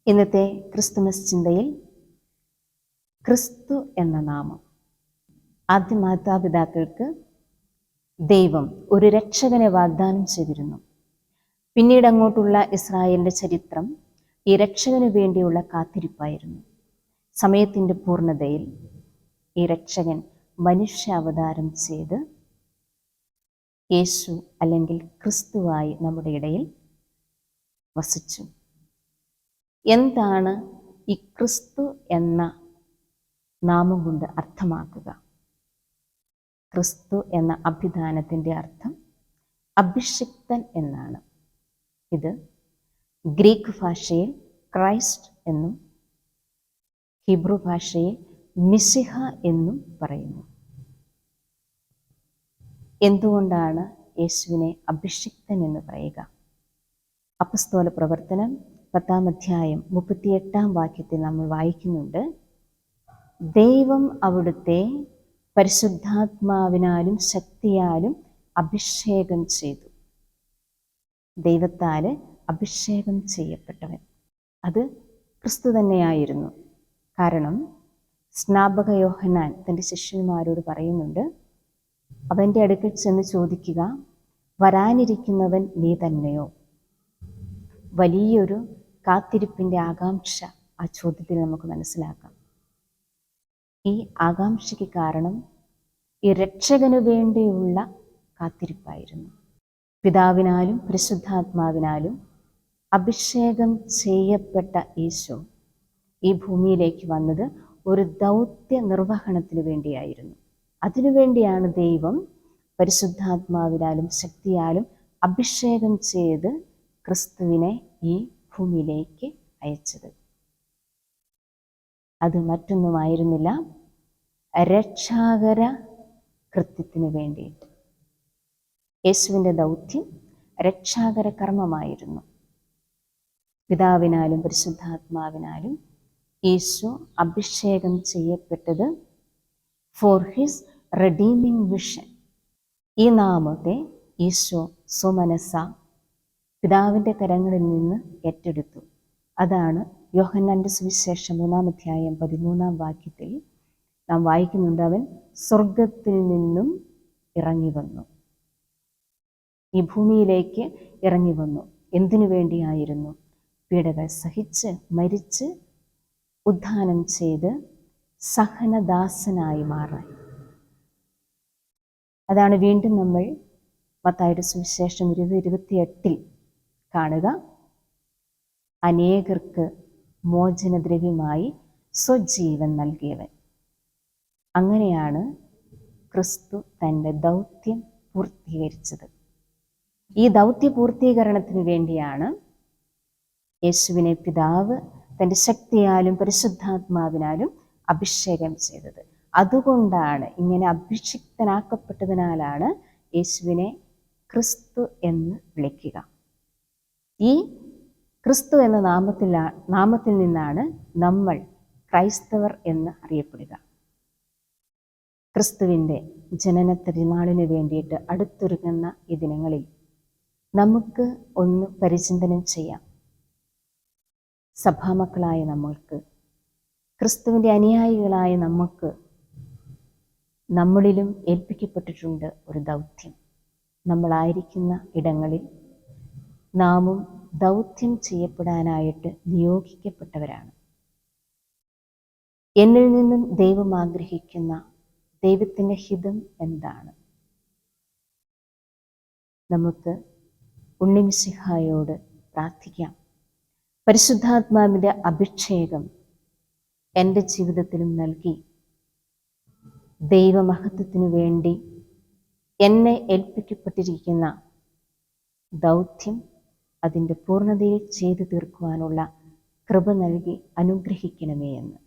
ഇന്നത്തെ ക്രിസ്തുമസ് ചിന്തയിൽ ക്രിസ്തു എന്ന നാമം. ആദ്യ മാതാപിതാക്കൾക്ക് ദൈവം ഒരു രക്ഷകനെ വാഗ്ദാനം ചെയ്തിരുന്നു. പിന്നീട് അങ്ങോട്ടുള്ള ഇസ്രായേലിൻ്റെ ചരിത്രം ഈ രക്ഷകന് വേണ്ടിയുള്ള കാത്തിരിപ്പായിരുന്നു. സമയത്തിൻ്റെ പൂർണ്ണതയിൽ ഈ രക്ഷകൻ മനുഷ്യാവതാരം ചെയ്ത് യേശു അല്ലെങ്കിൽ ക്രിസ്തുവായി നമ്മുടെ ഇടയിൽ വസിച്ചു. എന്താണ് ഈ ക്രിസ്തു എന്ന നാമം കൊണ്ട് അർത്ഥമാക്കുക? ക്രിസ്തു എന്ന അഭിധാനത്തിൻ്റെ അർത്ഥം അഭിഷിക്തൻ എന്നാണ്. ഇത് ഗ്രീക്ക് ഭാഷയിൽ ക്രൈസ്റ്റ് എന്നും ഹീബ്രു ഭാഷയിൽ മിശിഹ എന്നും പറയുന്നു. എന്തുകൊണ്ടാണ് യേശുവിനെ അഭിഷിക്തൻ എന്ന് പറയുക? അപ്പസ്തോല പ്രവർത്തനം 10-ാം അധ്യായം 38-ാം വാക്യത്തിൽ നമ്മൾ വായിക്കുന്നുണ്ട്, ദൈവം അവിടുത്തെ പരിശുദ്ധാത്മാവിനാലും ശക്തിയാലും അഭിഷേകം ചെയ്തു. ദൈവത്താൽ അഭിഷേകം ചെയ്യപ്പെട്ടവൻ അത് ക്രിസ്തു തന്നെയായിരുന്നു. കാരണം സ്നാപക യോഹന്നാൻ തൻ്റെ ശിഷ്യന്മാരോട് പറയുന്നുണ്ട്, അവൻ്റെ അടുക്കൽ ചെന്ന് ചോദിക്കുക, വരാനിരിക്കുന്നവൻ നീ തന്നെയോ? വലിയൊരു കാത്തിരിപ്പിൻ്റെ ആകാംക്ഷ ആ ചോദ്യത്തിൽ നമുക്ക് മനസ്സിലാക്കാം. ഈ ആകാംക്ഷയ്ക്ക് കാരണം ഈ രക്ഷകനു വേണ്ടിയുള്ള കാത്തിരിപ്പായിരുന്നു. പിതാവിനാലും പരിശുദ്ധാത്മാവിനാലും അഭിഷേകം ചെയ്യപ്പെട്ട ഈശോ ഈ ഭൂമിയിലേക്ക് വന്നത് ഒരു ദൗത്യ നിർവഹണത്തിന് വേണ്ടിയായിരുന്നു. അതിനുവേണ്ടിയാണ് ദൈവം പരിശുദ്ധാത്മാവിനാലും ശക്തിയാലും അഭിഷേകം ചെയ്ത് ക്രിസ്തുവിനെ ഈ ഭൂമിയിലേക്ക് അയച്ചത്. അത് മറ്റൊന്നുമായിരുന്നില്ല, രക്ഷാകര കൃത്യത്തിനു വേണ്ടിയിട്ട്. യേശുവിൻ്റെ ദൗത്യം രക്ഷാകര കർമ്മമായിരുന്നു. പിതാവിനാലും പരിശുദ്ധാത്മാവിനാലും യേശു അഭിഷേകം ചെയ്യപ്പെട്ടത് ഫോർ ഹിസ് റെഡീമിംഗ് വിഷൻ. ഈ നാമത്തെ ഈശോ സ്വമനസ്സ പിതാവിൻ്റെ കരങ്ങളിൽ നിന്ന് ഏറ്റെടുത്തു. അതാണ് യോഹന്നാൻ്റെ സുവിശേഷം 3-ാം അധ്യായം 13-ാം വാക്യത്തിൽ നാം വായിക്കുന്നുണ്ട്, അവൻ സ്വർഗത്തിൽ നിന്നും ഇറങ്ങി വന്നു. ഈ ഭൂമിയിലേക്ക് ഇറങ്ങി വന്നു. എന്തിനു വേണ്ടിയായിരുന്നു? പീഡകൾ സഹിച്ച് മരിച്ച് ഉദ്ധാനം ചെയ്ത് സഹനദാസനായി മാറാൻ. അതാണ് വീണ്ടും നമ്മൾ മത്തായിയുടെ സുവിശേഷം 20:28 കാണുക, അനേകർക്ക് മോചനദ്രവ്യമായി സ്വജീവൻ നൽകിയവൻ. അങ്ങനെയാണ് ക്രിസ്തു തൻ്റെ ദൗത്യം പൂർത്തീകരിച്ചത്. ഈ ദൗത്യ പൂർത്തീകരണത്തിന് വേണ്ടിയാണ് യേശുവിനെ പിതാവ് തൻ്റെ ശക്തിയാലും പരിശുദ്ധാത്മാവിനാലും അഭിഷേകം ചെയ്തത്. അതുകൊണ്ടാണ്, ഇങ്ങനെ അഭിഷിക്തനാക്കപ്പെട്ടതിനാലാണ് യേശുവിനെ ക്രിസ്തു എന്ന് വിളിക്കുക. ഈ ക്രിസ്തു എന്ന നാമത്തിൽ നിന്നാണ് നമ്മൾ ക്രൈസ്തവർ എന്ന് അറിയപ്പെടുക. ക്രിസ്തുവിൻ്റെ ജനന തിരുനാളിന് വേണ്ടിയിട്ട് അടുത്തൊരുങ്ങുന്ന ഈ ദിനങ്ങളിൽ നമുക്ക് ഒന്ന് പരിചിന്തനം ചെയ്യാം. സഭാമക്കളായ നമ്മൾക്ക്, ക്രിസ്തുവിൻ്റെ അനുയായികളായ നമുക്ക്, നമ്മളിലും ഏൽപ്പിക്കപ്പെട്ടിട്ടുണ്ട് ഒരു ദൗത്യം. നമ്മളായിരിക്കുന്ന ഇടങ്ങളിൽ നാമും ദൗത്യം ചെയ്യപ്പെടാനായിട്ട് നിയോഗിക്കപ്പെട്ടവരാണ്. എന്നിൽ നിന്നും ദൈവം ആഗ്രഹിക്കുന്ന ദൈവത്തിൻ്റെ ഹിതം എന്താണ്? നമുക്ക് ഉണ്ണിമിശിഹായോട് പ്രാർത്ഥിക്കാം, പരിശുദ്ധാത്മാവിൻ്റെ അഭിഷേകം എൻ്റെ ജീവിതത്തിലും നൽകി ദൈവമഹത്വത്തിനു വേണ്ടി എന്നെ ഏൽപ്പിക്കപ്പെട്ടിരിക്കുന്ന ദൗത്യം അതിൻ്റെ പൂർണ്ണതയിൽ ചെയ്തു തീർക്കുവാനുള്ള കൃപ നൽകി അനുഗ്രഹിക്കണമേ എന്ന്.